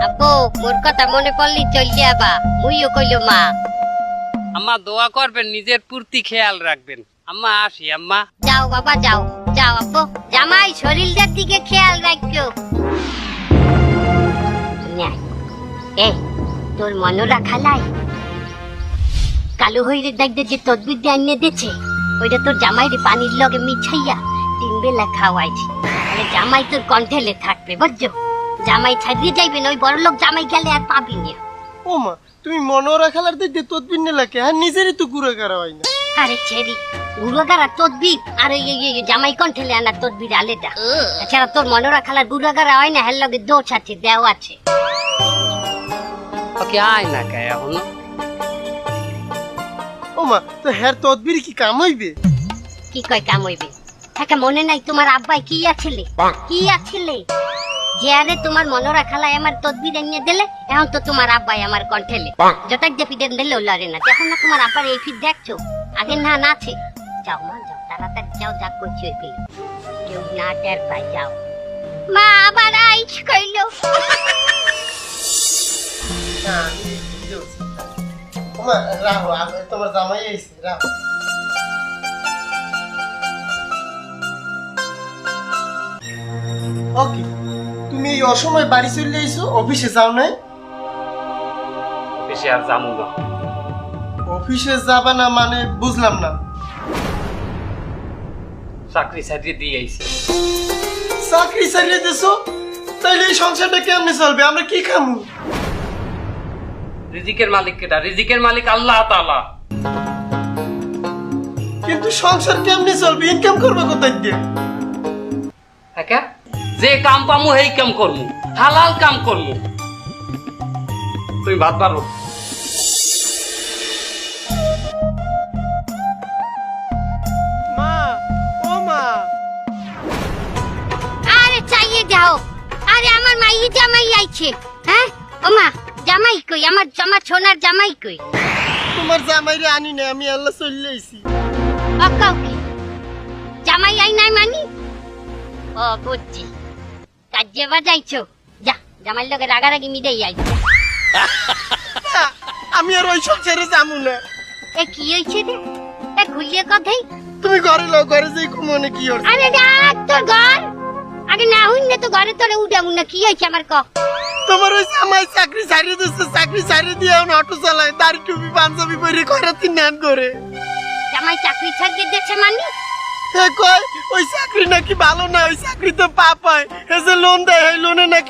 আব্বু মোর কথা মনে পড়লি চল যাবা মুইও কইলো মা। আম্মা দোয়া করবেন, নিজের পূর্তি খেয়াল রাখবেন। আম্মা আসি আম্মা। যাও বাবা যাও যাও আব্বু, জামাই শরীরটার দিকে খেয়াল রাখো। এই তোর মনোরা খালাই কালো হইরে দেখতে যে তদবির দিয়ে আনিয়ে দিচ্ছে, ওইটা তোর জামাইরে পানির লগে মিছাইয়া 3 বেলা খাওয়াইছি। তাহলে জামাই তোর কন্ঠেলে থাকবে বুঝছো? জামাই ছাড়িয়ে যাইবেন, ওই বড় লোক জামাই গেলে আর পাবি না। ও মা, তুমি মনোরা খেলার দিকে তদবির নিলে কে? আর নিজেরই তো ঘুরে করা হয় না। আরে ছেড়ি গুড়াগারা তদবির আর জামাই কন্ঠেলে আনা তদবির আলেদা। এছাড়া তোর মনোরা খালার গুড়াগারা হয় না, হের লগে দোষ আছে, দেও আছে। ওকে আয় না কে এখনো? ও মা, তো হ্যার তদবির কি কাম হইবে? কি কয় কাম হইবে? থাকে মনে নাই তোমার আব্বাই কি আছিলে? কি আছিলে যে আরে তোমার মনোরা খালায় আমার তদবির এনে দিলে, এখন তো তোমার আব্বাই আমার কণ্ঠেলে যটাক যে পিডেন দিলে লড়ে না। দেখো না তোমার আব্বার এই ফিট দেখছো, আগে না আছে। যাও মা যাও, তাড়াতাড়ি যাও, যা করছি ওই পেলে কেউ না টের পাই। যাও মা, আবার আইস কইলো। ও মা, রাহো, তোমার জামাই আইছে, রাহো। ওকে, তুমি এই অসময় বাড়ি চলে আইছো, অফিসে যাও নাই? বেশি আর যামু না। অফিসে যাবা না মানে বুঝলাম না। চাকরি ছাড়িয়ে দিয়ে আইছি। চাকরি ছাড়িয়ে দিছো? তাইলে এই সংসারটা কেমনে চলবে? আমরা কি খামু? রিজিকের মালিক কেটা? রিজিকের মালিক আল্লাহ তাআলা। কিন্তু সংসার কেমনে চলবে? ইনকাম করবে কোথায় দিয়ে? হ্যাঁ, যে কাম পামু সেই কাম করমু, হালাল কাম করমু। তুমি ভাত পারো? মা, ও মা, আরে চাইয়ে যাও, আরে আমার মাই জামাই আইছে। হ্যাঁ ও মা, জামাই কই? আমার সোনার জামাই কই? তোমার জামাইরে আনি না, আমি আল্লাহ চলে আইছি। আকাও কি জামাই আই নাই মানি? ও বুঝছি, কাজে বাজাইছো। যা জামাই লগে রাগারাগি মিটাই আইছে। আমি আর ওই সংসারে যাবো না। এ কি হইছে রে? এ খুলিয়ে কথাই। তুমি ঘরে লও, ঘরে যাই মনে কি হচ্ছে? আরে ডাক তোর ঘর আগে না হইন না তো ঘরে তোরে উঠামু না। কি হইছে আমার ক? তোমার ওই জামাই চাকরি ছাড়িয়ে দিচ্ছে, চাকরি ছাড়িয়ে দিয়ে এখন অটো চালায়, দাড়ি টুপি পাঞ্জাবি পরে ঘরে 3 নান করে। জামাই চাকরি ছাড়িয়ে দিচ্ছে মানে? কয় ওই চাকরি নাকি ভালো না, ওই চাকরি তো পাপ হয়, এই যে লোন দেয়, এই লোনে নাকি